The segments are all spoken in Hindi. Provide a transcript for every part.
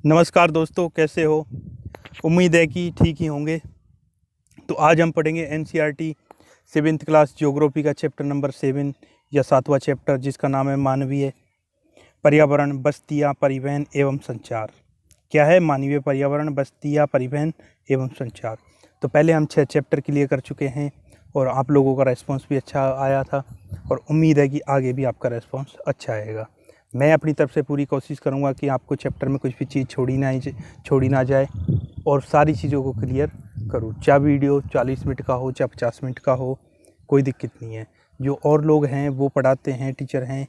नमस्कार दोस्तों, कैसे हो? उम्मीद है कि ठीक ही होंगे। तो आज हम पढ़ेंगे एनसीईआरटी 7th क्लास ज्योग्राफी का चैप्टर नंबर 7 या 7वां चैप्टर, जिसका नाम है मानवीय पर्यावरण, बस्तियाँ, परिवहन एवं संचार। क्या है? मानवीय पर्यावरण, बस्तियाँ, परिवहन एवं संचार। तो पहले हम 6 चैप्टर क्लियर कर चुके हैं और आप लोगों का रेस्पॉन्स भी अच्छा आया था और उम्मीद है कि आगे भी आपका रेस्पॉन्स अच्छा आएगा। मैं अपनी तरफ से पूरी कोशिश करूंगा कि आपको चैप्टर में कुछ भी चीज़ छोड़ी ना जाए और सारी चीज़ों को क्लियर करूं। चाहे वीडियो 40 मिनट का हो, चाहे 50 मिनट का हो, कोई दिक्कत नहीं है। जो और लोग हैं वो पढ़ाते हैं, टीचर हैं,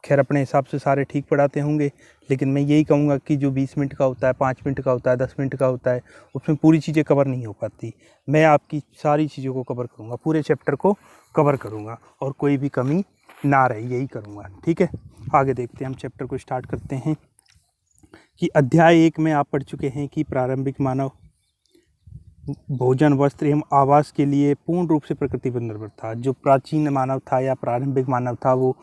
खैर अपने हिसाब से सारे ठीक पढ़ाते होंगे, लेकिन मैं यही कहूँगा कि जो 20 मिनट का होता है, 5 मिनट का होता है, 10 मिनट का होता है, उसमें पूरी चीज़ें कवर नहीं हो पाती। मैं आपकी सारी चीज़ों को कवर करूँगा, पूरे चैप्टर को कवर करूँगा और कोई भी कमी ना रहे, यही करूँगा। ठीक है, आगे देखते हैं। हम चैप्टर को स्टार्ट करते हैं कि अध्याय 1 में आप पढ़ चुके हैं कि प्रारंभिक मानव भोजन, वस्त्र एवं आवास के लिए पूर्ण रूप से प्रकृति पर निर्भर था। जो प्राचीन मानव था या प्रारंभिक मानव था, वो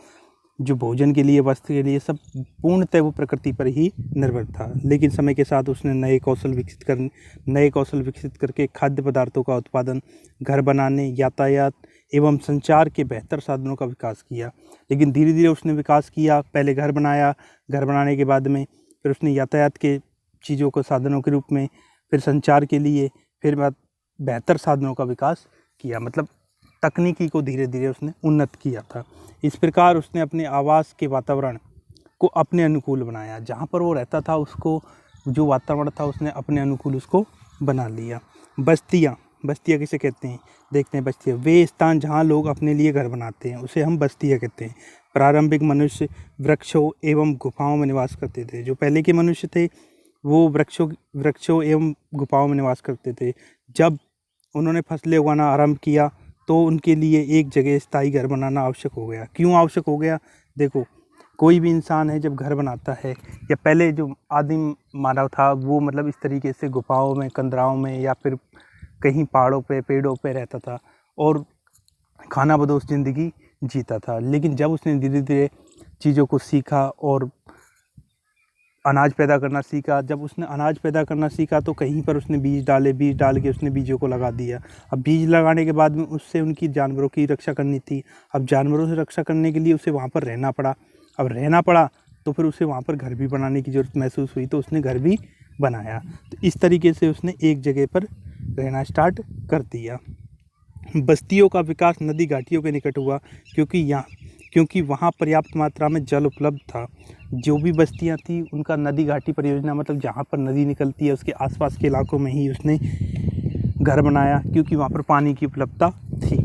जो भोजन के लिए, वस्त्र के लिए, सब पूर्णतः वो प्रकृति पर ही निर्भर था। लेकिन समय के साथ उसने नए कौशल विकसित करके खाद्य पदार्थों का उत्पादन, घर बनाने, यातायात एवं संचार के बेहतर साधनों का विकास किया। लेकिन धीरे धीरे उसने विकास किया। पहले घर बनाया, घर बनाने के बाद में फिर उसने यातायात के चीज़ों को साधनों के रूप में, फिर संचार के लिए, फिर बेहतर साधनों का विकास किया। मतलब तकनीकी को धीरे धीरे उसने उन्नत किया था। इस प्रकार उसने अपने आवास के वातावरण को अपने अनुकूल बनाया। जहाँ पर वो रहता था, उसको जो वातावरण था उसने अपने अनुकूल उसको बना लिया। बस्तियाँ किसे कहते हैं? देखते हैं। बस्तियाँ वे स्थान जहाँ लोग अपने लिए घर बनाते हैं, उसे हम बस्तियाँ कहते हैं। प्रारंभिक मनुष्य वृक्षों एवं गुफाओं में निवास करते थे। जो पहले के मनुष्य थे वो वृक्षों एवं गुफाओं में निवास करते थे। जब उन्होंने फसलें उगाना आरंभ किया तो उनके लिए एक जगह स्थायी घर बनाना आवश्यक हो गया। क्यों आवश्यक हो गया? देखो, कोई भी इंसान है जब घर बनाता है, या पहले जो आदिम मानव था वो मतलब इस तरीके से गुफाओं में, कंदराओं में या फिर कहीं पहाड़ों पे, पेड़ों पे रहता था और खानाबदोश ज़िंदगी जीता था। लेकिन जब उसने धीरे धीरे चीज़ों को सीखा और अनाज पैदा करना सीखा, जब उसने अनाज पैदा करना सीखा तो कहीं पर उसने बीज डाल के उसने बीजों को लगा दिया। अब बीज लगाने के बाद में उससे उनकी जानवरों की रक्षा करनी थी। अब जानवरों से रक्षा करने के लिए उसे वहाँ पर रहना पड़ा। अब रहना पड़ा तो फिर उसे वहाँ पर घर भी बनाने की ज़रूरत महसूस हुई, तो उसने घर भी बनाया। तो इस तरीके से उसने एक जगह पर रहना स्टार्ट कर दिया। बस्तियों का विकास नदी घाटियों के निकट हुआ, क्योंकि वहाँ पर्याप्त मात्रा में जल उपलब्ध था। जो भी बस्तियाँ थी उनका नदी घाटी परियोजना, मतलब जहाँ पर नदी निकलती है उसके आसपास के इलाकों में ही उसने घर बनाया, क्योंकि वहाँ पर पानी की उपलब्धता थी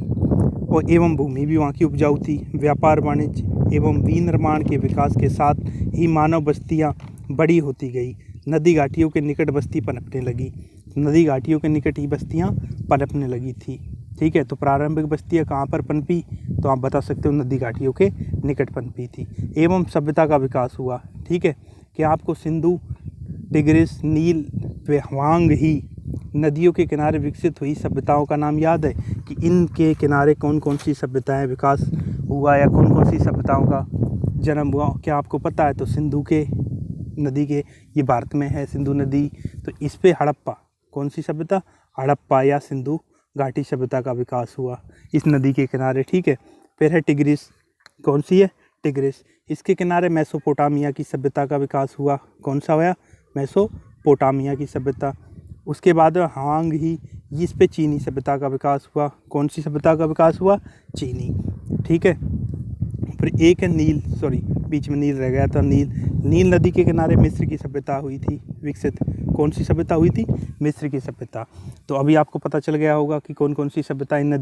और एवं भूमि भी वहाँ की उपजाऊ थी। व्यापार, वाणिज्य एवं विनिर्माण के विकास के साथ ही मानव बस्तियाँ बड़ी होती गई। नदी घाटियों के निकट बस्ती पनपने लगी। नदी घाटियों के निकट ही बस्तियाँ पनपने लगी थी। ठीक है, तो प्रारंभिक बस्तियाँ कहाँ पर पनपी? तो आप बता सकते हो नदी घाटियों के निकट पनपी थी। एवं सभ्यता का विकास हुआ। ठीक है, क्या आपको सिंधु, टिग्रिस, नील व ह्वांग ही नदियों के किनारे विकसित हुई सभ्यताओं का नाम याद है कि इनके किनारे कौन कौन सी सभ्यताएं विकास हुआ या कौन कौन सी सभ्यताओं का जन्म हुआ? क्या आपको पता है? तो सिंधु के नदी के, ये भारत में है सिंधु नदी, तो इस पे हड़प्पा, कौन सी सभ्यता? हड़प्पा या सिंधु घाटी सभ्यता का विकास हुआ इस नदी के किनारे। ठीक है, फिर है टिग्रिस। कौन सी है? टिग्रिस। इसके किनारे मेसोपोटामिया की सभ्यता का विकास हुआ। कौन सा हुआ? मेसोपोटामिया की सभ्यता। उसके बाद हांग ही, इस पे चीनी सभ्यता का विकास हुआ। कौन सी सभ्यता का विकास हुआ? चीनी। ठीक है, फिर एक है नील, बीच में नील रह गया था। नील नदी के किनारे मिस्र की सभ्यता हुई थी विकसित। कौन सी सभ्यता हुई थी? मिस्र की सभ्यता। तो अभी आपको पता चल गया होगा कि कौन कौन सी सभ्यता इन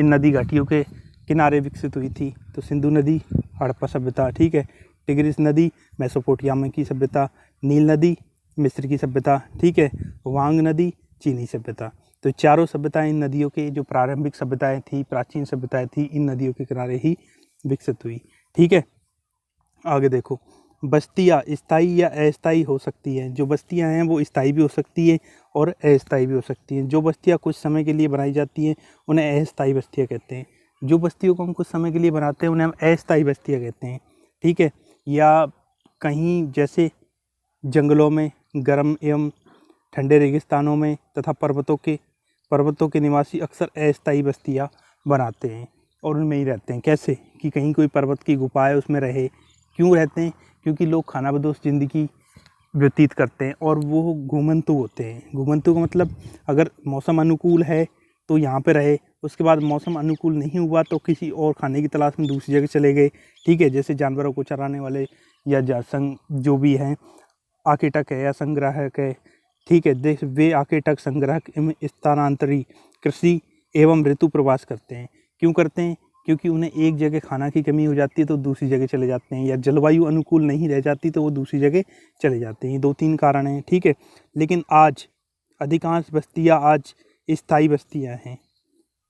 नदी घाटियों के किनारे विकसित हुई थी। तो सिंधु नदी, हड़प्पा सभ्यता। ठीक है, टिग्रिस नदी, मेसोपोटामिया की सभ्यता। नील नदी, मिस्र की सभ्यता। ठीक है, वांग नदी, चीनी सभ्यता। तो चारों सभ्यताएं इन नदियों के, जो प्रारंभिक सभ्यताएं थी, प्राचीन सभ्यताएं थी, इन नदियों के किनारे ही विकसित हुई। ठीक है, आगे देखो। बस्तियाँ स्थायी या अस्थायी हो सकती हैं। जो बस्तियाँ हैं वो स्थायी भी हो सकती हैं और अस्थायी भी हो सकती हैं। जो बस्तियाँ कुछ समय के लिए बनाई जाती हैं उन्हें अस्थायी बस्तियाँ कहते हैं। जो बस्तियों को हम कुछ समय के लिए बनाते हैं उन्हें हम अस्थायी बस्तियाँ कहते हैं। ठीक है, या कहीं जैसे जंगलों में, गर्म एवं ठंडे रेगिस्तानों में तथा पर्वतों के निवासी अक्सर अस्थायी बस्तियाँ बनाते हैं और उनमें ही रहते हैं। कैसे कि कहीं कोई पर्वत की गुफा है उसमें रहे। क्यों रहते हैं? क्योंकि लोग खानाबदोश ज़िंदगी व्यतीत करते हैं और वो घुमंतु होते हैं। घुमंतु का मतलब अगर मौसम अनुकूल है तो यहाँ पे रहे, उसके बाद मौसम अनुकूल नहीं हुआ तो किसी और खाने की तलाश में दूसरी जगह चले गए। ठीक है, जैसे जानवरों को चराने वाले या जो भी हैं, आकेटक है या संग्राहक है। ठीक है, देश वे आकेटक, संग्राहक स्थानांतरी कृषि एवं ऋतु प्रवास करते हैं। क्यों करते हैं? क्योंकि उन्हें एक जगह खाना की कमी हो जाती है तो दूसरी जगह चले जाते हैं, या जलवायु अनुकूल नहीं रह जाती तो वो दूसरी जगह चले जाते हैं। 2-3 कारण हैं। ठीक है, लेकिन आज अधिकांश बस्तियाँ आज स्थायी बस्तियाँ हैं।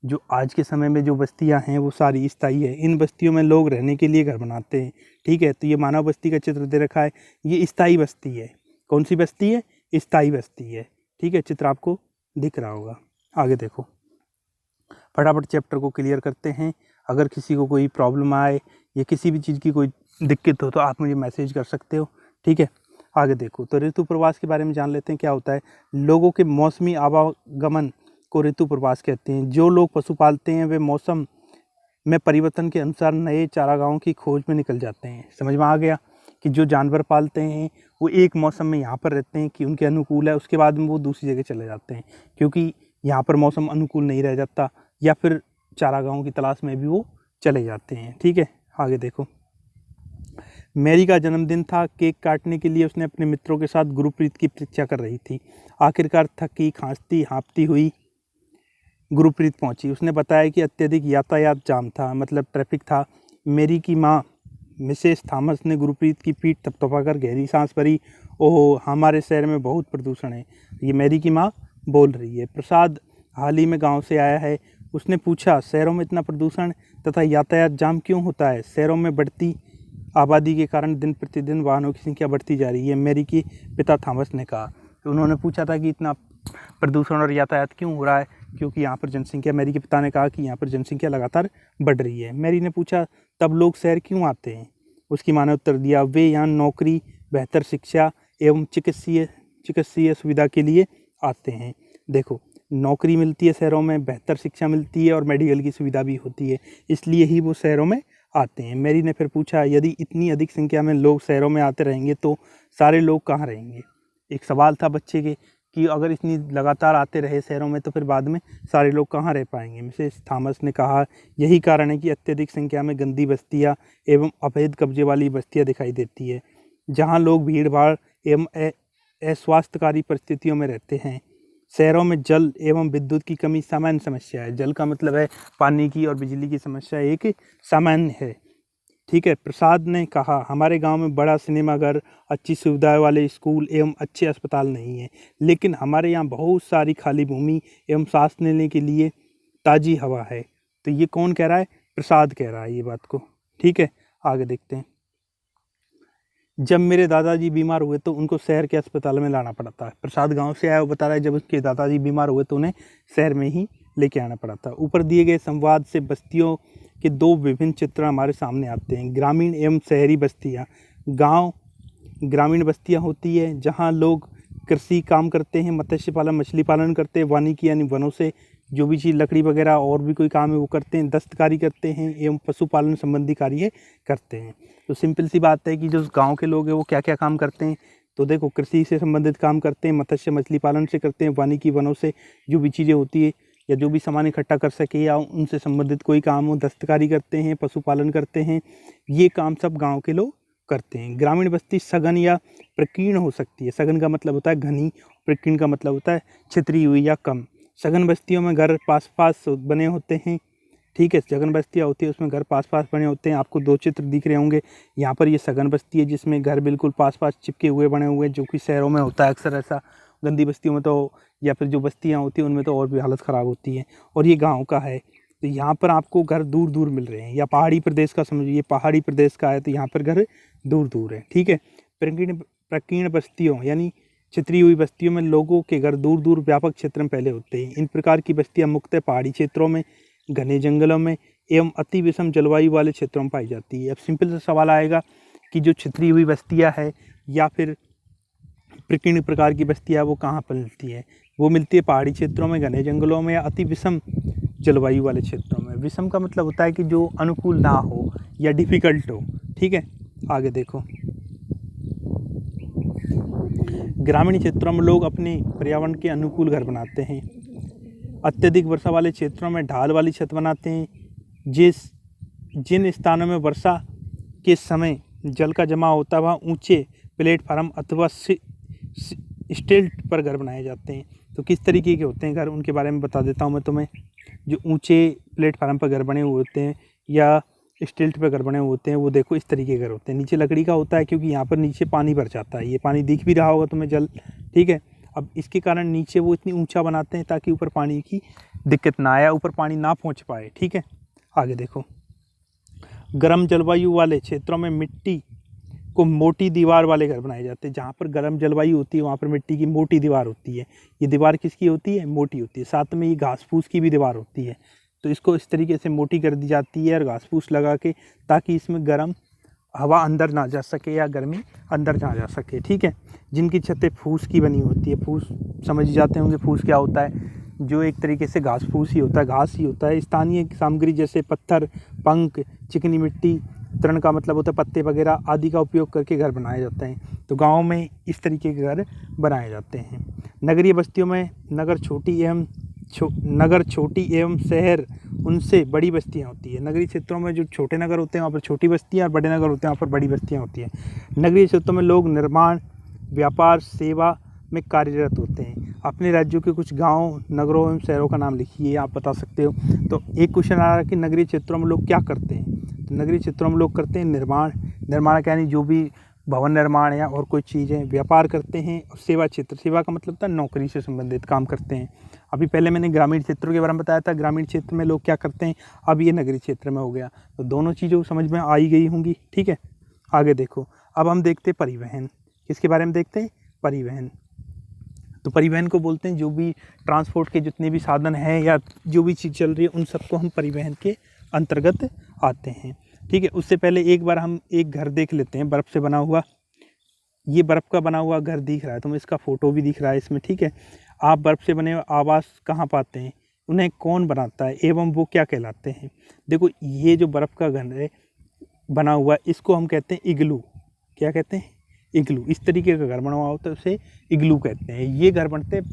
जो आज के समय में जो बस्तियाँ हैं वो सारी स्थायी है। इन बस्तियों में लोग रहने के लिए घर बनाते हैं। ठीक है, तो ये मानव बस्ती का चित्र दे रखा है, ये स्थायी बस्ती है। कौन सी बस्ती है? स्थायी बस्ती है। ठीक है, चित्र आपको दिख रहा होगा। आगे देखो, फटाफट चैप्टर को क्लियर करते हैं। अगर किसी को कोई प्रॉब्लम आए या किसी भी चीज़ की कोई दिक्कत हो तो आप मुझे मैसेज कर सकते हो। ठीक है, आगे देखो, तो ऋतु प्रवास के बारे में जान लेते हैं। क्या होता है? लोगों के मौसमी आवागमन को ऋतु प्रवास कहते हैं। जो लोग पशु पालते हैं वे मौसम में परिवर्तन के अनुसार नए चारागाहों की खोज में निकल जाते हैं। समझ में आ गया कि जो जानवर पालते हैं वो एक मौसम में यहाँ पर रहते हैं कि उनके अनुकूल है, उसके बाद में वो दूसरी जगह चले जाते हैं क्योंकि यहाँ पर मौसम अनुकूल नहीं रह जाता, या फिर चारागाहों की तलाश में भी वो चले जाते हैं। ठीक है, आगे देखो, मैरी का जन्मदिन था। केक काटने के लिए उसने अपने मित्रों के साथ गुरप्रीत की प्रतीक्षा कर रही थी। आखिरकार थकी, खांसती, हाँफती हुई गुरप्रीत पहुंची। उसने बताया कि अत्यधिक यातायात जाम था, मतलब ट्रैफिक था। मैरी की माँ मिसेस थॉमस ने गुरप्रीत की पीठ थपथपाकर गहरी सांस भरी। ओह, हमारे शहर में बहुत प्रदूषण है, ये मैरी की माँ बोल रही है। प्रसाद हाल ही में गांव से आया है। उसने पूछा, शहरों में इतना प्रदूषण तथा यातायात जाम क्यों होता है? शहरों में बढ़ती आबादी के कारण दिन प्रतिदिन वाहनों की संख्या बढ़ती जा रही है, मैरी के पिता थॉमस ने कहा। तो उन्होंने पूछा था कि इतना प्रदूषण और यातायात क्यों हो रहा है? क्योंकि यहाँ पर जनसंख्या, मैरी के पिता ने कहा कि यहाँ पर जनसंख्या लगातार बढ़ रही है। मैरी ने पूछा, तब लोग शहर क्यों आते हैं? उसकी माँ ने उत्तर दिया, वे यहाँ नौकरी, बेहतर शिक्षा एवं चिकित्सीय सुविधा के लिए आते हैं। देखो, नौकरी मिलती है शहरों में, बेहतर शिक्षा मिलती है और मेडिकल की सुविधा भी होती है, इसलिए ही वो शहरों में आते हैं। मैरी ने फिर पूछा, यदि इतनी अधिक संख्या में लोग शहरों में आते रहेंगे तो सारे लोग कहाँ रहेंगे? एक सवाल था बच्चे के कि अगर इतनी लगातार आते रहे शहरों में तो फिर बाद में सारे लोग कहाँ रह पाएंगे? मिसेस थॉमस ने कहा, यही कारण है कि अत्यधिक संख्या में गंदी बस्तियाँ एवं अवैध कब्जे वाली बस्तियाँ दिखाई देती है, जहाँ लोग भीड़ भाड़ एवं अस्वास्थ्यकारी परिस्थितियों में रहते हैं। शहरों में जल एवं विद्युत की कमी सामान्य समस्या है। जल का मतलब है पानी की, और बिजली की समस्या एक सामान्य है। ठीक है, प्रसाद ने कहा, हमारे गांव में बड़ा सिनेमाघर, अच्छी सुविधाएं वाले स्कूल एवं अच्छे अस्पताल नहीं हैं, लेकिन हमारे यहाँ बहुत सारी खाली भूमि एवं सांस लेने के लिए ताज़ी हवा है। तो ये कौन कह रहा है? प्रसाद कह रहा है ये बात को। ठीक है, आगे देखते हैं। जब मेरे दादाजी बीमार हुए तो उनको शहर के अस्पताल में लाना पड़ा था। प्रसाद गांव से आया, वो बता रहा है जब उसके दादाजी बीमार हुए तो उन्हें शहर में ही लेके आना पड़ा था। ऊपर दिए गए संवाद से बस्तियों के दो विभिन्न चित्र हमारे सामने आते हैं, ग्रामीण एवं शहरी बस्तियाँ। गांव ग्रामीण बस्तियाँ होती है जहां लोग कृषि काम करते हैं, मत्स्य पालन, मछली पालन करते हैं, वानिकी यानी वनों से जो भी चीज़ लकड़ी वगैरह और भी कोई काम है वो करते हैं, दस्तकारी करते हैं एवं पशुपालन संबंधी कार्य करते हैं। तो सिंपल सी बात है कि जो गांव के लोग हैं वो क्या क्या काम करते हैं? तो देखो, कृषि से संबंधित काम करते हैं, मत्स्य मछली पालन से करते हैं, वानिकी वनों से जो भी चीज़ें होती है या जो भी सामान इकट्ठा कर सके या उनसे संबंधित कोई काम हो, दस्तकारी करते हैं, पशुपालन करते हैं, ये काम सब गाँव के लोग करते हैं। ग्रामीण बस्ती सघन या प्रकीर्ण हो सकती है। सघन का मतलब होता है घनी, प्रकीर्ण का मतलब होता है छितरी हुई या कम। सघन बस्तियों में घर पास पास बने होते हैं। ठीक है, सघन बस्तियाँ होती है उसमें घर पास पास बने होते हैं। आपको दो चित्र दिख रहे होंगे, यहाँ पर ये सघन बस्ती है जिसमें घर बिल्कुल पास पास चिपके हुए बने हुए, जो कि शहरों में होता है अक्सर ऐसा। गंदी बस्तियों में तो, या फिर जो बस्तियाँ होती हैं उनमें तो और भी हालत ख़राब होती है। और ये गाँव का है, तो यहाँ पर आपको घर दूर दूर मिल रहे हैं। या पहाड़ी प्रदेश का समझिए, पहाड़ी प्रदेश का है तो यहाँ पर घर दूर दूर है। ठीक है, प्रकीर्ण बस्तियों यानी छितरी हुई बस्तियों में लोगों के घर दूर दूर व्यापक क्षेत्र में फैले होते हैं। इन प्रकार की बस्तियां मुख्यतः पहाड़ी क्षेत्रों में, घने जंगलों में एवं अति विषम जलवायु वाले क्षेत्रों में पाई जाती है। अब सिंपल सा सवाल आएगा कि जो छितरी हुई बस्तियां है या फिर प्रकीर्ण प्रकार की बस्तियाँ वो कहाँ पर मिलती है? वो मिलती है पहाड़ी क्षेत्रों में, घने जंगलों में, या अति विषम जलवायु वाले क्षेत्रों में। विषम का मतलब होता है कि जो अनुकूल ना हो या डिफ़िकल्ट हो, ठीक है। आगे देखो, ग्रामीण क्षेत्रों में लोग अपने पर्यावरण के अनुकूल घर बनाते हैं। अत्यधिक वर्षा वाले क्षेत्रों में ढाल वाली छत बनाते हैं। जिन स्थानों में वर्षा के समय जल का जमा होता है वहाँ ऊंचे प्लेटफार्म अथवा स्टिल्ट पर घर बनाए जाते हैं। तो किस तरीके के होते हैं घर, उनके बारे में बता देता हूँ मैं तुम्हें। जो ऊंचे प्लेटफार्म पर घर बने हुए होते हैं या स्टिल्ट पर घर बने हुए होते हैं, वो देखो इस तरीके के घर होते हैं। नीचे लकड़ी का होता है, क्योंकि यहाँ पर नीचे पानी भर जाता है। ये पानी दिख भी रहा होगा तुम्हें, जल, ठीक है। अब इसके कारण नीचे वो इतनी ऊंचा बनाते हैं ताकि ऊपर पानी की दिक्कत ना आए, ऊपर पानी ना पहुँच पाए, ठीक है। आगे देखो, गर्म जलवायु वाले क्षेत्रों में मिट्टी को मोटी दीवार वाले घर बनाए जाते हैं। जहाँ पर गर्म जलवायु होती है वहाँ पर मिट्टी की मोटी दीवार होती है। ये दीवार किसकी होती है? मोटी होती है। साथ में ये घास फूस की भी दीवार होती है। तो इसको इस तरीके से मोटी कर दी जाती है और घास फूस लगा के, ताकि इसमें गर्म हवा अंदर ना जा सके या गर्मी अंदर ना जा सके, ठीक है। जिनकी छतें फूस की बनी होती है। फूस समझ जाते होंगे, फूस क्या होता है? जो एक तरीके से घास फूस ही होता है, घास ही होता है। स्थानीय सामग्री जैसे पत्थर, पंख, चिकनी मिट्टी, तृण का मतलब होता है पत्ते वगैरह आदि का उपयोग करके घर बनाए जाते हैं। तो गाँव में इस तरीके के घर बनाए जाते हैं। नगरीय बस्तियों में नगर छोटी एवं शहर उनसे बड़ी बस्तियाँ होती है। नगरीय क्षेत्रों में जो छोटे नगर होते हैं वहाँ पर छोटी बस्तियाँ, और बड़े नगर होते हैं वहाँ पर बड़ी बस्तियाँ होती हैं। नगरीय क्षेत्रों में लोग निर्माण, व्यापार, सेवा में कार्यरत होते हैं। अपने राज्यों के कुछ गांव, नगरों एवं शहरों का नाम लिखिए, आप बता सकते हो। तो एक क्वेश्चन आ रहा है कि नगरीय क्षेत्रों में लोग क्या करते हैं? तो नगरीय क्षेत्रों में लोग करते हैं निर्माण का यानी जो भी भवन निर्माण या और कोई चीज़ें, व्यापार करते हैं। और सेवा क्षेत्र, सेवा का मतलब था नौकरी से संबंधित काम करते हैं। अभी पहले मैंने ग्रामीण क्षेत्रों के बारे में बताया था, ग्रामीण क्षेत्र में लोग क्या करते हैं, अब ये नगरीय क्षेत्र में हो गया। तो दोनों चीज़ें समझ में आई गई होंगी, ठीक है। आगे देखो, अब हम देखते हैं परिवहन। किसके बारे में देखते हैं? परिवहन। तो परिवहन को बोलते हैं जो भी ट्रांसपोर्ट के जितने भी साधन हैं या जो भी चीज़ चल रही है उन सबको हम परिवहन के अंतर्गत आते हैं, ठीक है। उससे पहले एक बार हम एक घर देख लेते हैं, बर्फ़ से बना हुआ। ये बर्फ़ का बना हुआ घर दिख रहा है, तो इसका फ़ोटो भी दिख रहा है इसमें, ठीक है। आप बर्फ़ से बने हुए आवास कहाँ पाते हैं, उन्हें कौन बनाता है एवं वो क्या कहलाते हैं? देखो, ये जो बर्फ़ का घर है बना हुआ, इसको हम कहते हैं इग्लू। क्या कहते हैं? इग्लू। इस तरीके का घर बना हुआ होता है उसे इग्लू कहते हैं। ये घर बनते हैं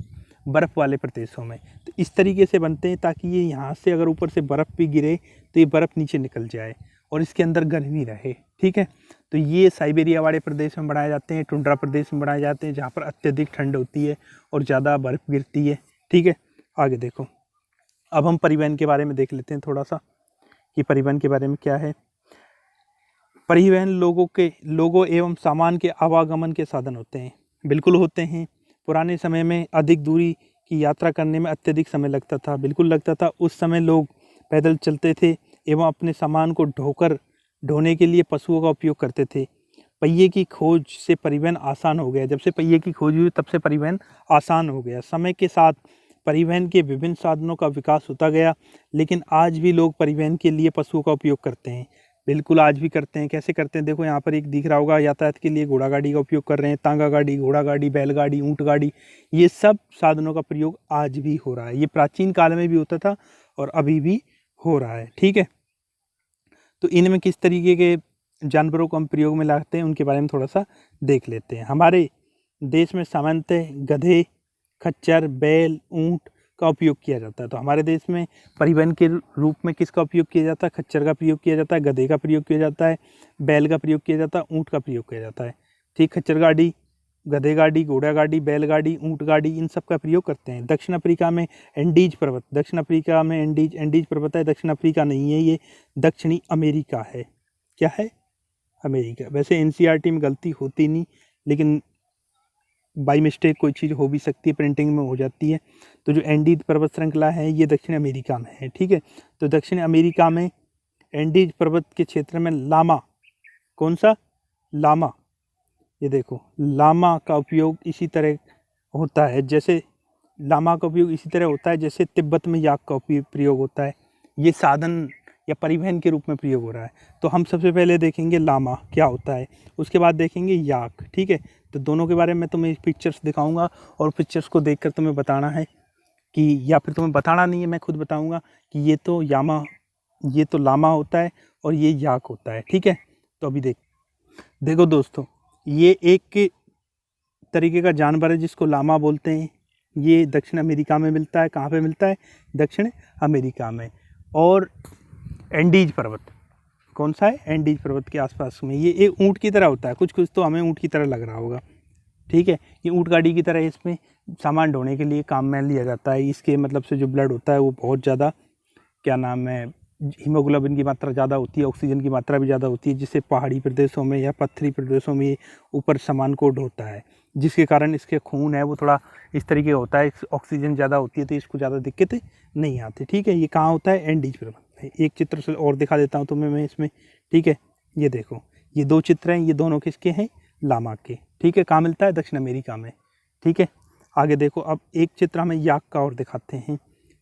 बर्फ़ वाले प्रदेशों में। तो इस तरीके से बनते हैं ताकि ये यहाँ से अगर ऊपर से बर्फ़ भी गिरे तो ये बर्फ़ नीचे निकल जाए और इसके अंदर गर्मी रहे, ठीक है। तो ये साइबेरिया वाले प्रदेश में बनाए जाते हैं, टुंड्रा प्रदेश में बनाए जाते हैं, जहाँ पर अत्यधिक ठंड होती है और ज़्यादा बर्फ़ गिरती है, ठीक है। आगे देखो, अब हम परिवहन के बारे में देख लेते हैं थोड़ा सा कि परिवहन के बारे में क्या है। परिवहन लोगों एवं सामान के आवागमन के साधन होते हैं। बिल्कुल होते हैं। पुराने समय में अधिक दूरी की यात्रा करने में अत्यधिक समय लगता था, बिल्कुल लगता था। उस समय लोग पैदल चलते थे एवं अपने सामान को ढोने के लिए पशुओं का उपयोग करते थे। पहिए की खोज से परिवहन आसान हो गया। जब से पहिए की खोज हुई तब से परिवहन आसान हो गया। समय के साथ परिवहन के विभिन्न साधनों का विकास होता गया, लेकिन आज भी लोग परिवहन के लिए पशुओं का उपयोग करते हैं। बिल्कुल आज भी करते हैं। कैसे करते हैं? देखो, यहाँ पर एक दिख रहा होगा, यातायात के लिए घोड़ा गाड़ी का उपयोग कर रहे हैं। तांगा गाड़ी, घोड़ा गाड़ी, बैलगाड़ी, ऊँट गाड़ी, ये सब साधनों का प्रयोग आज भी हो रहा है। ये प्राचीन काल में भी होता था और अभी भी हो रहा है, ठीक है। तो इनमें किस तरीके के जानवरों को हम प्रयोग में लाते हैं उनके बारे में थोड़ा सा देख लेते हैं। हमारे देश में सामान्यतः गधे, खच्चर, बैल, ऊँट का उपयोग किया जाता है। तो हमारे देश में परिवहन के रूप में किसका उपयोग किया जाता है? खच्चर का प्रयोग किया जाता है, गधे का प्रयोग किया जाता है, बैल का प्रयोग किया जाता है, ऊँट का प्रयोग किया जाता है, ठीक। खच्चर गाड़ी, गधे गाड़ी, घोड़ा गाड़ी, बैलगाड़ी, ऊँट गाड़ी, इन सब का प्रयोग करते हैं। दक्षिण अफ्रीका में एंडीज पर्वत, दक्षिण अफ्रीका में एंडीज पर्वत है। दक्षिण अफ्रीका नहीं है, ये दक्षिणी अमेरिका है। क्या है? अमेरिका। वैसे एनसीईआरटी में गलती होती नहीं, लेकिन बाई मिस्टेक कोई चीज़ हो भी सकती है, प्रिंटिंग में हो जाती है। तो जो एंडीज पर्वत श्रृंखला है ये दक्षिण अमेरिका में है, ठीक है। तो दक्षिण अमेरिका में एंडीज पर्वत के क्षेत्र में लामा, कौन सा? लामा। ये देखो, लामा का उपयोग इसी तरह होता है जैसे तिब्बत में याक का प्रयोग होता है। ये साधन या परिवहन के रूप में प्रयोग हो रहा है। तो हम सबसे पहले देखेंगे लामा क्या होता है, उसके बाद देखेंगे याक। ठीक है, तो दोनों के बारे में तुम्हें पिक्चर्स दिखाऊंगा और पिक्चर्स को देखकर तुम्हें बताना है कि, या फिर तुम्हें बताना नहीं है, मैं खुद बताऊंगा कि ये तो लामा होता है और ये याक होता है। ठीक है, तो अभी देखो दोस्तों, ये एक तरीके का जानवर है जिसको लामा बोलते हैं। ये दक्षिण अमेरिका में मिलता है। कहाँ पे मिलता है? दक्षिण अमेरिका में। और एंडीज पर्वत, कौन सा है? एंडीज पर्वत के आसपास में। ये एक ऊँट की तरह होता है, कुछ तो हमें ऊँट की तरह लग रहा होगा। ठीक है, ये ऊँट गाड़ी की तरह, इसमें सामान ढोने के लिए काम में लिया जाता है। इसके मतलब से जो ब्लड होता है वो बहुत ज़्यादा, क्या नाम है, हीमोग्लोबिन की मात्रा ज़्यादा होती है, ऑक्सीजन की मात्रा भी ज़्यादा होती है, जिससे पहाड़ी प्रदेशों में या पत्थरी प्रदेशों में ऊपर सामान को ढोता है, जिसके कारण इसके खून है वो थोड़ा इस तरीके होता है, ऑक्सीजन ज़्यादा होती है तो इसको ज़्यादा दिक्कत नहीं आती। ठीक है, ये कहाँ होता है? एंडीज पर्वत में। एक चित्र से और दिखा देता हूँ तुम्हें मैं इसमें। ठीक है, ये देखो, ये दो चित्र हैं, ये दोनों किसके हैं? लामा के। ठीक है, कहाँ मिलता है? दक्षिण अमेरिका में। ठीक है, आगे देखो, अब एक चित्र हमें याक का और दिखाते हैं,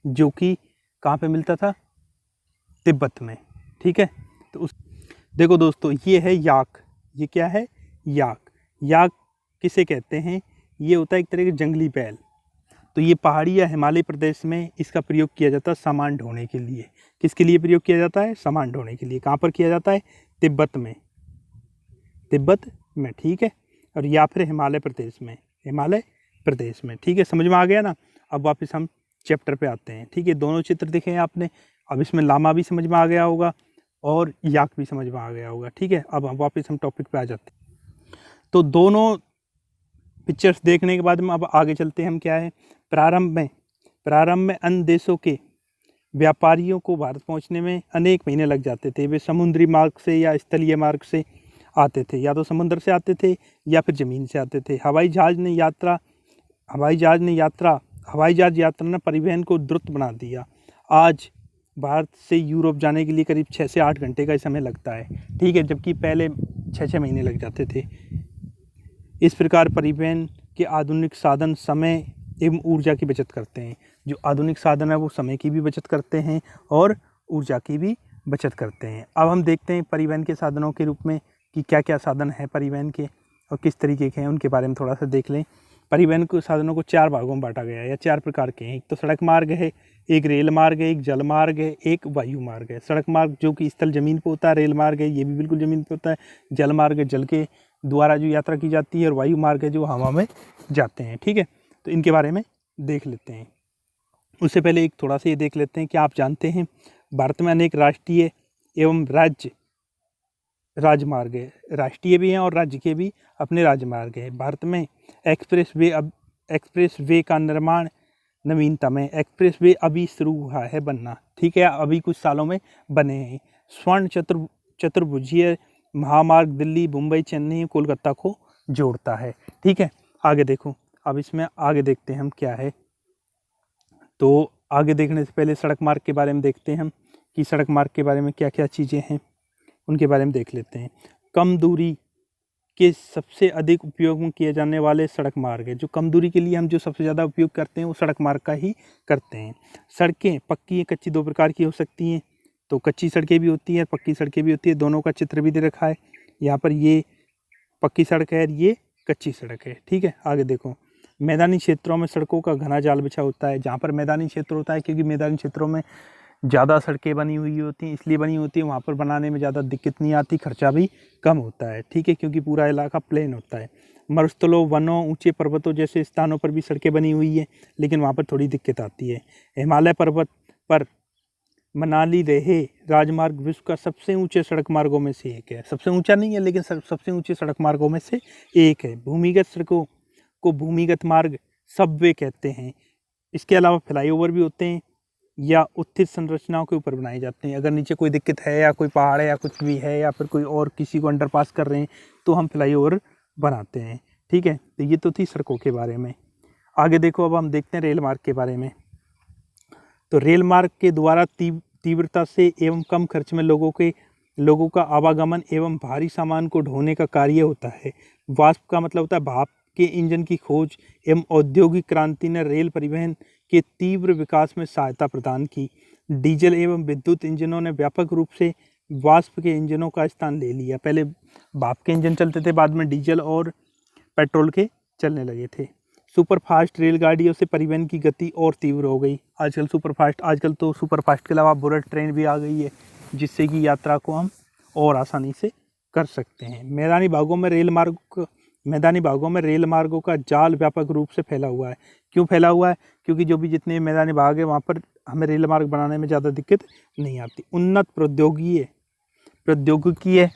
जो कि कहाँ पे मिलता था? तिब्बत में। ठीक है, तो देखो दोस्तों, ये है याक। ये क्या है? याक। याक किसे कहते हैं? ये होता है एक तरह का जंगली बैल। तो ये पहाड़ी या हिमालय प्रदेश में इसका प्रयोग किया जाता है सामान ढोने के लिए। किसके लिए प्रयोग किया जाता है? सामान ढोने के लिए। कहाँ पर किया जाता है? तिब्बत में। तिब्बत में, ठीक है, और या फिर हिमालय प्रदेश में। हिमालय प्रदेश में। ठीक है, समझ में आ गया ना? अब वापस हम चैप्टर पे आते हैं। ठीक है, दोनों चित्र देखे हैं आपने। अब इसमें लामा भी समझ में आ गया होगा और याक भी समझ में आ गया होगा। ठीक है, अब वापस हम टॉपिक पे आ जाते हैं। तो दोनों पिक्चर्स देखने के बाद में अब आगे चलते हैं हम। क्या है? प्रारंभ में अन्य देशों के व्यापारियों को भारत पहुंचने में अनेक महीने लग जाते थे। वे समुद्री मार्ग से या स्थलीय मार्ग से आते थे, या तो समुद्र से आते थे या फिर ज़मीन से आते थे। हवाई जहाज़ यात्रा ने परिवहन को द्रुत बना दिया। आज भारत से यूरोप जाने के लिए करीब 6 से 8 घंटे का समय लगता है। ठीक है, जबकि पहले 6 महीने लग जाते थे। इस प्रकार परिवहन के आधुनिक साधन समय एवं ऊर्जा की बचत करते हैं। जो आधुनिक साधन है वो समय की भी बचत करते हैं और ऊर्जा की भी बचत करते हैं। अब हम देखते हैं परिवहन के साधनों के रूप में कि क्या क्या साधन हैं परिवहन के और किस तरीके के हैं, उनके बारे में थोड़ा सा देख लें। परिवहन के साधनों को 4 भागों में बांटा गया है या 4 प्रकार के हैं। एक तो सड़क मार्ग है, एक रेल मार्ग है, एक जल मार्ग है, एक वायु मार्ग है। सड़क मार्ग जो कि स्थल ज़मीन पर होता है, रेल मार्ग है ये भी बिल्कुल ज़मीन पर होता है, जल मार्ग है जल के द्वारा जो यात्रा की जाती है, और वायु मार्ग है जो हवा में जाते हैं। ठीक है, तो इनके बारे में देख लेते हैं। उससे पहले एक थोड़ा सा ये देख लेते हैं कि आप जानते हैं भारत में अनेक राष्ट्रीय एवं राजमार्ग है। राष्ट्रीय भी हैं और राज्य के भी अपने राजमार्ग है। भारत में एक्सप्रेस वे का निर्माण नवीनतम है। एक्सप्रेस वे अभी शुरू हुआ है बनना। ठीक है, अभी कुछ सालों में बने हैं। स्वर्ण चतुर्भुजीय महामार्ग दिल्ली, मुंबई, चेन्नई, कोलकाता को जोड़ता है। ठीक है, आगे देखो, अब इसमें आगे देखते हैं हम क्या है। तो आगे देखने से पहले सड़क मार्ग के बारे में देखते हैं हम कि सड़क मार्ग के बारे में क्या क्या चीज़ें हैं, उनके बारे में देख लेते हैं। कम दूरी के सबसे अधिक उपयोग में किए जाने वाले सड़क मार्ग है। जो कम दूरी के लिए हम जो सबसे ज़्यादा उपयोग करते हैं वो सड़क मार्ग का ही करते हैं। सड़कें पक्की या कच्ची 2 प्रकार की हो सकती हैं। तो कच्ची सड़कें भी होती हैं, पक्की सड़कें भी होती है। दोनों का चित्र भी दे रखा है यहाँ पर। ये पक्की सड़क है, ये कच्ची सड़क है। ठीक है, आगे देखो, मैदानी क्षेत्रों में सड़कों का घना जाल बिछा होता है। जहाँ पर मैदानी क्षेत्र होता है, क्योंकि मैदानी क्षेत्रों में ज़्यादा सड़कें बनी हुई होती हैं, इसलिए बनी होती है, वहाँ पर बनाने में ज़्यादा दिक्कत नहीं आती, खर्चा भी कम होता है। ठीक है, क्योंकि पूरा इलाका प्लेन होता है। मरुस्थलों, वनों, ऊंचे पर्वतों जैसे स्थानों पर भी सड़कें बनी हुई है, लेकिन वहाँ पर थोड़ी दिक्कत आती है। हिमालय पर्वत पर मनाली लेह राजमार्ग विश्व का सबसे ऊंचे सड़क मार्गों में से एक है। सबसे ऊंचा नहीं है, लेकिन सबसे ऊंचे सड़क मार्गों में से एक है। भूमिगत सड़कों को भूमिगत मार्ग सबवे कहते हैं। इसके अलावा फ्लाईओवर भी होते हैं या उत्थित संरचनाओं के ऊपर बनाए जाते हैं। अगर नीचे कोई दिक्कत है या कोई पहाड़ है या कुछ भी है या फिर कोई और किसी को अंडरपास कर रहे हैं तो हम फ्लाईओवर बनाते हैं। ठीक है, तो ये तो थी सड़कों के बारे में। आगे देखो, अब हम देखते हैं रेल मार्ग के बारे में। तो रेल मार्ग के द्वारा तीव्रता से एवं कम खर्च में लोगों का आवागमन एवं भारी सामान को ढोने का कार्य होता है। वाष्प का मतलब होता है भाप के इंजन की खोज एवं औद्योगिक क्रांति ने रेल परिवहन के तीव्र विकास में सहायता प्रदान की। डीजल एवं विद्युत इंजनों ने व्यापक रूप से वाष्प के इंजनों का स्थान ले लिया। पहले भाप के इंजन चलते थे, बाद में डीजल और पेट्रोल के चलने लगे थे। सुपरफास्ट रेलगाड़ियों से परिवहन की गति और तीव्र हो गई। आजकल तो सुपरफास्ट के अलावा बुलेट ट्रेन भी आ गई है, जिससे कि यात्रा को हम और आसानी से कर सकते हैं। मैदानी भागों में रेल मार्गों का जाल व्यापक रूप से फैला हुआ है। क्यों फैला हुआ है? क्योंकि जो भी जितने मैदानी भाग है वहाँ पर हमें रेल मार्ग बनाने में ज़्यादा दिक्कत नहीं आती। उन्नत प्रौद्योगिकीय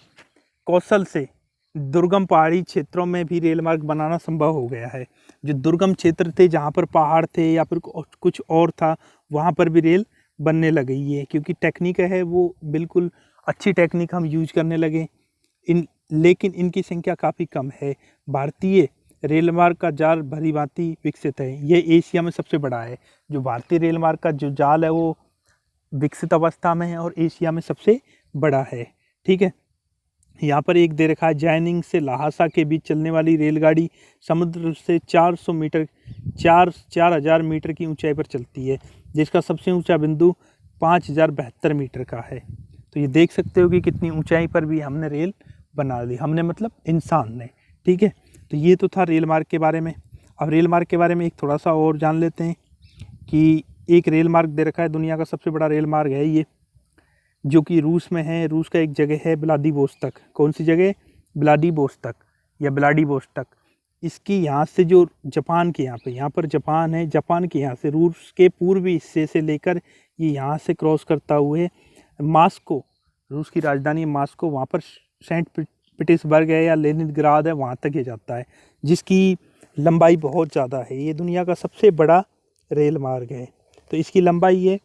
कौशल से दुर्गम पहाड़ी क्षेत्रों में भी रेल मार्ग बनाना संभव हो गया है। जो दुर्गम क्षेत्र थे, जहाँ पर पहाड़ थे या फिर कुछ और था, वहाँ पर भी रेल बनने लगी है, क्योंकि टेक्निक है वो बिल्कुल अच्छी टेक्निक हम यूज करने लगे। लेकिन इनकी संख्या काफ़ी कम है। भारतीय रेल मार्ग का जाल भली भांति विकसित है। ये एशिया में सबसे बड़ा है। जो भारतीय रेल मार्ग का जो जाल है वो विकसित अवस्था में है और एशिया में सबसे बड़ा है। ठीक है, यहाँ पर एक दे रखा है, जैनिंग से लहासा के बीच चलने वाली रेलगाड़ी समुद्र से 4000 मीटर की ऊंचाई पर चलती है, जिसका सबसे ऊंचा बिंदु 5072 मीटर का है। तो ये देख सकते हो कि कितनी ऊंचाई पर भी हमने रेल बना ली। हमने मतलब इंसान ने। ठीक है, तो ये तो था रेल मार्ग के बारे में। अब रेल मार्ग के बारे में एक थोड़ा सा और जान लेते हैं कि एक रेल मार्ग दे रखा है, दुनिया का सबसे बड़ा रेल मार्ग है ये, जो कि रूस में है। रूस का एक जगह है व्लादिवोस्तोक। कौन सी जगह? व्लादिवोस्तोक या व्लादिवोस्तोक। इसकी यहाँ से जो जापान के यहाँ पर जापान है, जापान के यहाँ से रूस के पूर्वी हिस्से से लेकर ये यहाँ से क्रॉस करता हुए मॉस्को, रूस की राजधानी मॉस्को, वहाँ पर सेंट पीटर्सबर्ग है या लेनिनग्राद है, वहाँ तक ये जाता है, जिसकी लंबाई बहुत ज़्यादा है। ये दुनिया का सबसे बड़ा रेल मार्ग है। तो इसकी लंबाई है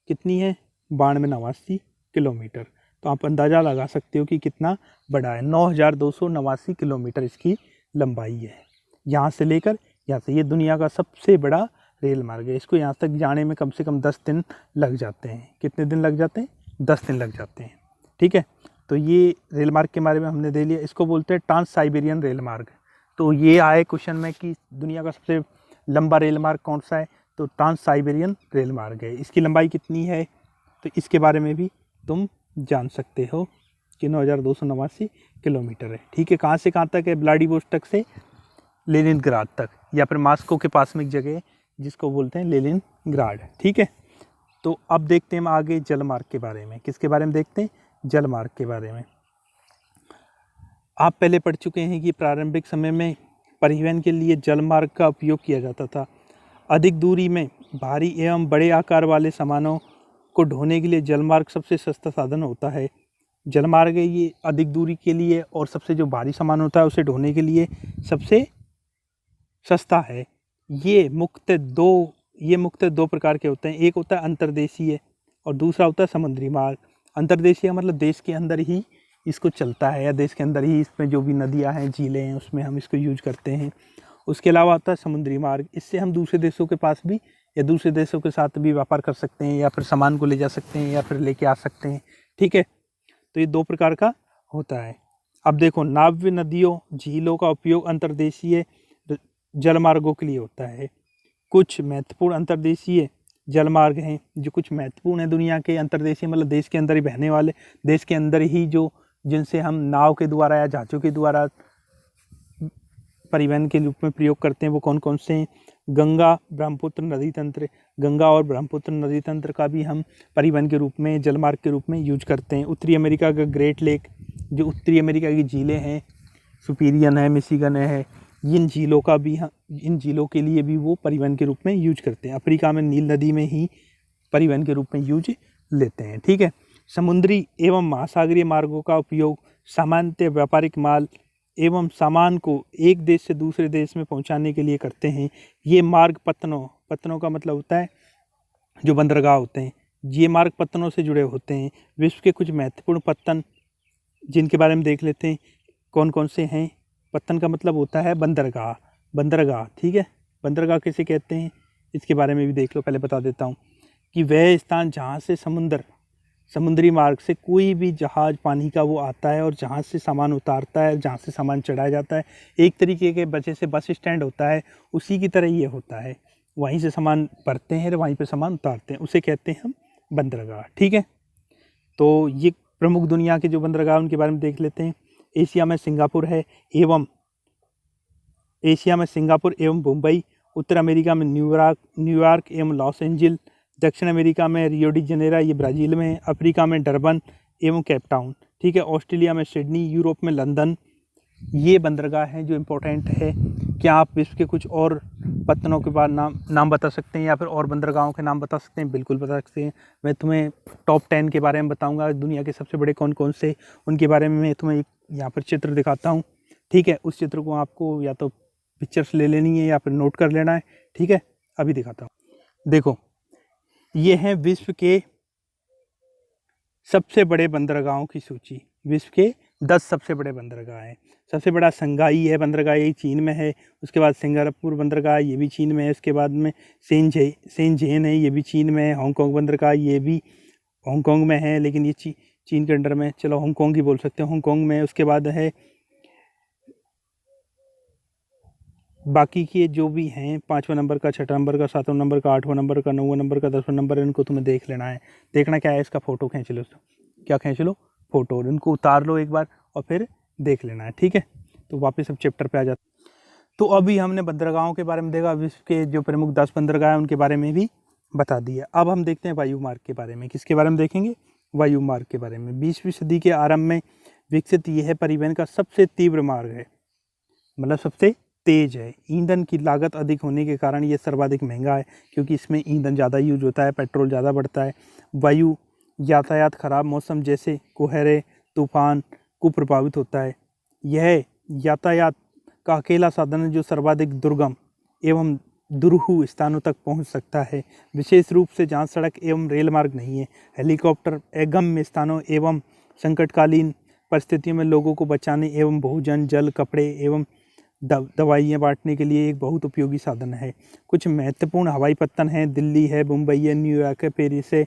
कितनी है? 9289 किलोमीटर। तो आप अंदाज़ा लगा सकते हो कि कितना बड़ा है। 9289 किलोमीटर इसकी लंबाई है, यहाँ से लेकर यहाँ से। ये दुनिया का सबसे बड़ा रेल मार्ग है। इसको यहाँ तक जाने में कम से कम 10 दिन लग जाते हैं। कितने दिन लग जाते हैं? 10 दिन लग जाते हैं। ठीक है, तो ये रेल मार्ग के बारे में हमने दे लिया। इसको बोलते हैं ट्रांस साइबेरियन रेल मार्ग। तो ये आए क्वेश्चन में कि दुनिया का सबसे लंबा रेल मार्ग कौन सा है, तो ट्रांस साइबेरियन रेल मार्ग है। इसकी लंबाई कितनी है, तो इसके बारे में भी तुम जान सकते हो कि 9289 किलोमीटर है। ठीक है, कहाँ से कहाँ तक है? व्लादिवोस्तोक से लेनिनग्राद तक, या फिर मॉस्को के पास में एक जगह है जिसको बोलते हैं लेनिनग्राड। ठीक है, तो अब देखते हैं हम आगे जल मार्ग के बारे में। किसके बारे में देखते हैं? जल मार्ग के बारे में। आप पहले पढ़ चुके हैं कि प्रारंभिक समय में परिवहन के लिए जल मार्ग का उपयोग किया जाता था। अधिक दूरी में भारी एवं बड़े आकार वाले सामानों को ढोने के लिए जलमार्ग सबसे सस्ता साधन होता है। जलमार्ग है ये अधिक दूरी के लिए, और सबसे जो भारी सामान होता है उसे ढोने के लिए सबसे सस्ता है। ये मुख्यतः दो प्रकार के होते हैं। एक होता है अंतर्देशीय और दूसरा होता है समुद्री मार्ग। अंतर्देशीय मतलब देश के अंदर ही इसको चलता है, या देश के अंदर ही इसमें जो भी नदियाँ हैं, झीलें हैं, उसमें हम इसको यूज करते हैं। उसके अलावा आता है समुद्री मार्ग। इससे हम दूसरे देशों के पास भी या दूसरे देशों के साथ भी व्यापार कर सकते हैं, या फिर सामान को ले जा सकते हैं, या फिर लेके आ सकते हैं। ठीक है, तो ये दो प्रकार का होता है। अब देखो, नाव्य नदियों, झीलों का उपयोग अंतर्देशीय जलमार्गों के लिए होता है। कुछ महत्वपूर्ण अंतर्देशीय जलमार्ग हैं जो कुछ महत्वपूर्ण है दुनिया के। अंतर्देशीय मतलब देश के अंदर ही बहने वाले, देश के अंदर ही जो जिनसे हम नाव के द्वारा या जहाज़ों के द्वारा परिवहन के रूप में प्रयोग करते हैं, वो कौन कौन से हैं? गंगा ब्रह्मपुत्र नदी तंत्र। गंगा और ब्रह्मपुत्र नदी तंत्र का भी हम परिवहन के रूप में, जलमार्ग के रूप में यूज करते हैं। उत्तरी अमेरिका का ग्रेट लेक, जो उत्तरी अमेरिका की झीलें हैं, सुपीरियन है, मिशिगन है, इन झीलों के लिए भी वो परिवहन के रूप में यूज करते हैं। अफ्रीका में नील नदी में ही परिवहन के रूप में यूज लेते हैं। ठीक है, समुद्री एवं महासागरीय मार्गों का उपयोग सामान्यतः व्यापारिक माल एवं सामान को एक देश से दूसरे देश में पहुंचाने के लिए करते हैं। ये मार्ग पत्तनों का मतलब होता है जो बंदरगाह होते हैं, ये मार्ग पत्तनों से जुड़े होते हैं। विश्व के कुछ महत्वपूर्ण पत्तन जिनके बारे में देख लेते हैं, कौन कौन से हैं। पत्तन का मतलब होता है बंदरगाह। ठीक है, बंदरगाह किसे कहते हैं इसके बारे में भी देख लो। पहले बता देता हूँ कि वह स्थान जहाँ से समुद्री मार्ग से कोई भी जहाज़ पानी का वो आता है और जहाँ से सामान उतारता है, जहाँ से सामान चढ़ाया जाता है। एक तरीके के वजह से बस स्टैंड होता है, उसी की तरह ये होता है। वहीं से सामान भरते हैं और वहीं पे सामान उतारते हैं, उसे कहते हैं हम बंदरगाह। ठीक है, तो ये प्रमुख दुनिया के जो बंदरगाह उनके बारे में देख लेते हैं। एशिया में सिंगापुर है एवं मुंबई। उत्तर अमेरिका में न्यूयॉर्क एवं लॉस एंजिल। दक्षिण अमेरिका में रियो डी जनेरा, ये ब्राज़ील में है। अफ्रीका में डरबन एवं केप टाउन। ठीक है, ऑस्ट्रेलिया में सिडनी, यूरोप में लंदन। ये बंदरगाह हैं जो इम्पोर्टेंट है। क्या आप विश्व के कुछ और पत्तनों के बाद नाम बता सकते हैं या फिर और बंदरगाहों के नाम बता सकते हैं? बिल्कुल बता सकते हैं। मैं तुम्हें टॉप 10 के बारे में बताऊंगा, दुनिया के सबसे बड़े कौन कौन से, उनके बारे में मैं तुम्हें यहाँ पर चित्र दिखाता हूँ। ठीक है, उस चित्र को आपको या तो पिक्चर्स ले लेनी है या फिर नोट कर लेना है। ठीक है, अभी दिखाता हूँ। देखो, ये हैं विश्व के सबसे बड़े बंदरगाहों की सूची। विश्व के 10 सबसे बड़े बंदरगाह हैं। सबसे बड़ा संगाई है बंदरगाह, यही चीन में है। उसके बाद सिंगापुर बंदरगाह, ये भी चीन में है। उसके बाद में शेनज़ेन है, ये भी चीन में है। हांगकांग बंदरगाह, ये भी हांगकांग में है, लेकिन ये चीन के अंडर में, चलो हांगकांग ही बोल सकते हैं, हांगकांग में। उसके बाद है बाकी के जो भी हैं, 5वां नंबर का, 6वां नंबर का, 7वां नंबर का, 8वां नंबर का, 9वां नंबर का, 10वां नंबर, इनको तुम्हें देख लेना है। देखना क्या है, इसका फ़ोटो खींच लो। क्या खींच लो? फ़ोटो। इनको उतार लो एक बार और फिर देख लेना है। ठीक है, तो वापस अब चैप्टर पे आ जाते। तो अभी हमने बंदरगाहों के बारे में देखा, विश्व के जो प्रमुख 10 बंदरगाह हैं उनके बारे में भी बता दिया। अब हम देखते हैं वायु मार्ग के बारे में। किसके बारे में देखेंगे? वायु मार्ग के बारे में। 20वीं सदी के आरंभ में विकसित यह परिवहन का सबसे तीव्र मार्ग है, मतलब सबसे तेज है। ईंधन की लागत अधिक होने के कारण ये सर्वाधिक महंगा है, क्योंकि इसमें ईंधन ज़्यादा यूज होता है, पेट्रोल ज़्यादा बढ़ता है। वायु यातायात खराब मौसम जैसे कोहरे, तूफान को प्रभावित होता है। यह यातायात का अकेला साधन है जो सर्वाधिक दुर्गम एवं दुरूह स्थानों तक पहुंच सकता है, विशेष रूप से जहां सड़क एवं रेल मार्ग नहीं है। हेलीकॉप्टर अगम्य स्थानों एवं संकटकालीन परिस्थितियों में लोगों को बचाने एवं भोजन, जल, कपड़े एवं दवाइयाँ बांटने के लिए एक बहुत उपयोगी साधन है। कुछ महत्वपूर्ण हवाई पत्तन हैं, दिल्ली है, मुंबई है, न्यूयॉर्क है, पेरिस है,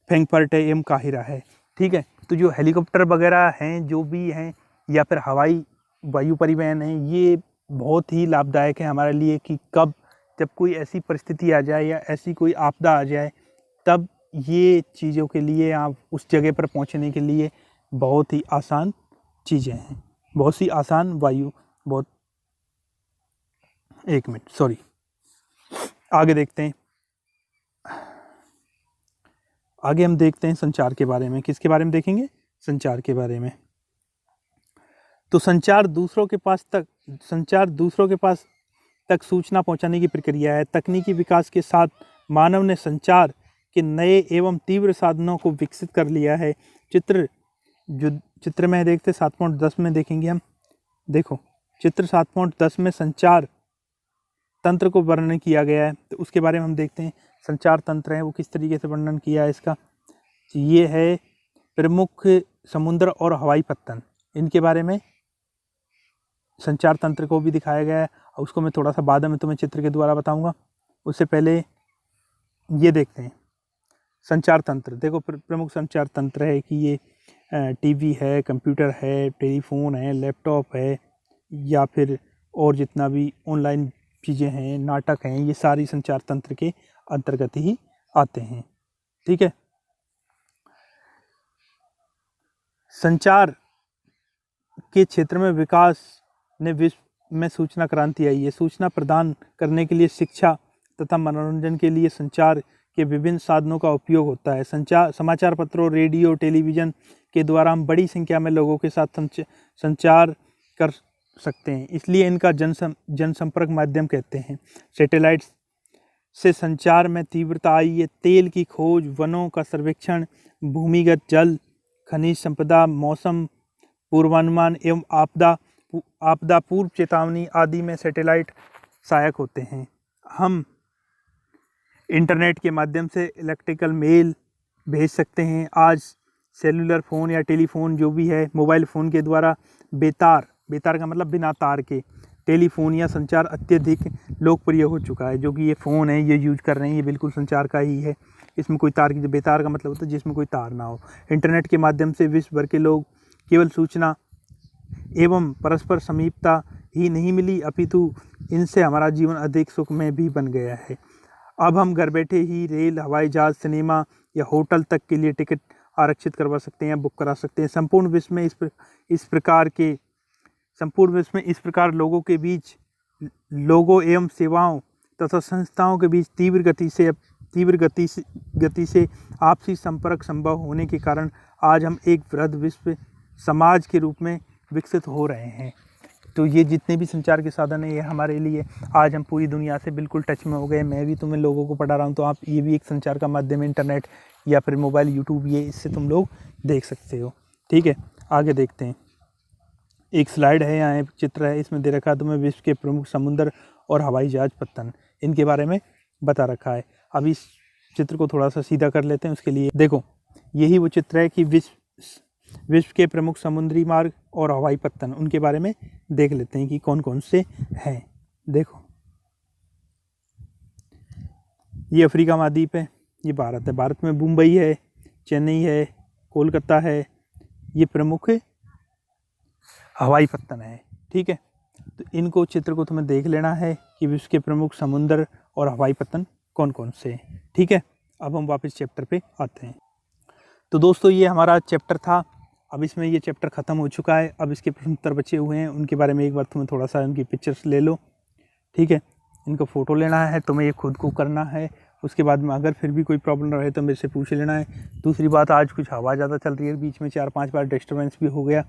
फ्रैंकफर्ट है एवं काहिरा है। ठीक है, तो जो हेलीकॉप्टर वगैरह हैं, जो भी हैं, या फिर हवाई वायु परिवहन है, ये बहुत ही लाभदायक है हमारे लिए कि कब जब कोई ऐसी परिस्थिति आ जाए या ऐसी कोई आपदा आ जाए, तब ये चीज़ों के लिए आप उस जगह पर पहुंचने के लिए बहुत ही आसान चीज़ें हैं, बहुत सी आसान वायु, बहुत। एक मिनट, सॉरी, आगे देखते हैं। आगे हम देखते हैं संचार के बारे में। किसके बारे में देखेंगे? संचार के बारे में। तो संचार दूसरों के पास तक सूचना पहुंचाने की प्रक्रिया है। तकनीकी विकास के साथ मानव ने संचार के नए एवं तीव्र साधनों को विकसित कर लिया है। चित्र में देखते 7.10 में देखेंगे हम। देखो, चित्र 7.10 में संचार तंत्र को वर्णन किया गया है, तो उसके बारे में हम देखते हैं। संचार तंत्र है वो किस तरीके से वर्णन किया है इसका। ये है प्रमुख समुद्र और हवाई पत्तन, इनके बारे में संचार तंत्र को भी दिखाया गया है, और उसको मैं थोड़ा सा बाद में तुम्हें चित्र के द्वारा बताऊंगा। उससे पहले ये देखते हैं संचार तंत्र। देखो, प्रमुख संचार तंत्र है कि ये टीवी है, कंप्यूटर है, टेलीफोन है, लैपटॉप है, या फिर और जितना भी ऑनलाइन चीज़ें हैं, नाटक हैं, ये सारी संचार तंत्र के अंतर्गत ही आते हैं। ठीक है, संचार के क्षेत्र में विकास ने विश्व में सूचना क्रांति आई है। सूचना प्रदान करने के लिए शिक्षा तथा मनोरंजन के लिए संचार के विभिन्न साधनों का उपयोग होता है। समाचार पत्रों, रेडियो, टेलीविज़न के द्वारा हम बड़ी संख्या में लोगों के साथ संचार कर सकते हैं, इसलिए इनका जनसंपर्क माध्यम कहते हैं। सैटेलाइट से संचार में तीव्रता आई है। तेल की खोज, वनों का सर्वेक्षण, भूमिगत जल, खनिज संपदा, मौसम पूर्वानुमान एवं आपदा पूर्व चेतावनी आदि में सैटेलाइट सहायक होते हैं। हम इंटरनेट के माध्यम से इलेक्ट्रिकल मेल भेज सकते हैं। आज सेलुलर फ़ोन या टेलीफोन जो भी है, मोबाइल फ़ोन के द्वारा बेतार का मतलब बिना तार के टेलीफोन या संचार अत्यधिक लोकप्रिय हो चुका है। जो कि ये फ़ोन है, ये यूज कर रहे हैं, ये बिल्कुल संचार का ही है। इसमें कोई तार की, बेतार का मतलब होता है जिसमें कोई तार ना हो। इंटरनेट के माध्यम से विश्व भर के लोग केवल सूचना एवं परस्पर समीपता ही नहीं मिली, अपितु इनसे हमारा जीवन अधिक सुखमय भी बन गया है। अब हम घर बैठे ही रेल, हवाई जहाज़, सिनेमा या होटल तक के लिए टिकट आरक्षित करवा सकते हैं, बुक करा सकते हैं। संपूर्ण विश्व में इस प्रकार लोगों के बीच, लोगों एवं सेवाओं तथा संस्थाओं के बीच तीव्र गति से आपसी संपर्क संभव होने के कारण आज हम एक वृहद विश्व समाज के रूप में विकसित हो रहे हैं। तो ये जितने भी संचार के साधन हैं, ये हमारे लिए आज हम पूरी दुनिया से बिल्कुल टच में हो गए। मैं भी तुम्हें लोगों को पढ़ा रहा हूँ, तो आप ये भी एक संचार का माध्यम है, इंटरनेट या फिर मोबाइल, यूट्यूब, ये इससे तुम लोग देख सकते हो। ठीक है, आगे देखते हैं। एक स्लाइड है, यहाँ एक चित्र है, इसमें दे रखा है तुम्हें विश्व के प्रमुख समुद्र और हवाई जहाज पत्तन, इनके बारे में बता रखा है। अब इस चित्र को थोड़ा सा सीधा कर लेते हैं। उसके लिए देखो, यही वो चित्र है कि विश्व के प्रमुख समुद्री मार्ग और हवाई पत्तन, उनके बारे में देख लेते हैं कि कौन कौन से हैं। देखो, ये अफ्रीका महाद्वीप है, ये भारत है। भारत में मुंबई है, चेन्नई है, कोलकाता है, ये प्रमुख हवाई पत्तन है। ठीक है, तो इनको चित्र को तुम्हें देख लेना है कि विश्व के प्रमुख समुद्र और हवाई पत्तन कौन कौन से हैं। ठीक है, अब हम वापस चैप्टर पे आते हैं। तो दोस्तों, ये हमारा चैप्टर था। अब इसमें ये चैप्टर ख़त्म हो चुका है। अब इसके प्रश्न उत्तर बचे हुए हैं, उनके बारे में एक बार तुम्हें थोड़ा सा उनकी पिक्चर्स ले लो। ठीक है, इनको फ़ोटो लेना है, तुम्हें ये खुद को करना है। उसके बाद में अगर फिर भी कोई प्रॉब्लम रहे तो मेरे से पूछ लेना है। दूसरी बात, आज कुछ हवा ज़्यादा चल रही है, बीच में 4-5 बार डिस्टर्बेंस भी हो गया।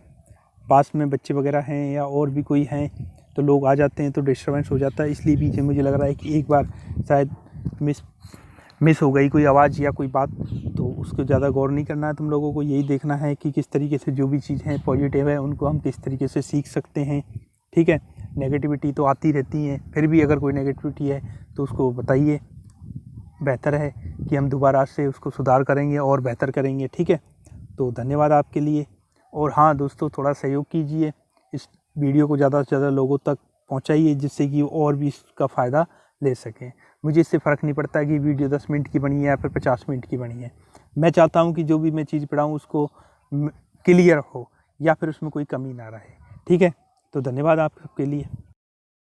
पास में बच्चे वगैरह हैं या और भी कोई हैं तो लोग आ जाते हैं तो डिस्टर्बेंस हो जाता है। इसलिए बीच में मुझे लग रहा है कि एक बार शायद मिस हो गई कोई आवाज़ या कोई बात, तो उसको ज़्यादा गौर नहीं करना है। तुम लोगों को यही देखना है कि किस तरीके से जो भी चीज़ है पॉजिटिव है, उनको हम किस तरीके से सीख सकते हैं। ठीक है, नेगेटिविटी तो आती रहती है, फिर भी अगर कोई नेगेटिविटी है तो उसको बताइए। बेहतर है कि हम दोबारा से उसको सुधार करेंगे और बेहतर करेंगे। ठीक है, तो धन्यवाद आपके लिए। और हाँ दोस्तों, थोड़ा सहयोग कीजिए, इस वीडियो को ज़्यादा से ज़्यादा लोगों तक पहुँचाइए, जिससे कि और भी इसका फ़ायदा ले सकें। मुझे इससे फ़र्क नहीं पड़ता कि वीडियो 10 मिनट की बनी है या फिर 50 मिनट की बनी है। मैं चाहता हूँ कि जो भी मैं चीज़ पढ़ाऊँ उसको क्लियर हो या फिर उसमें कोई कमी ना रहे। ठीक है, तो धन्यवाद आप सबके लिए।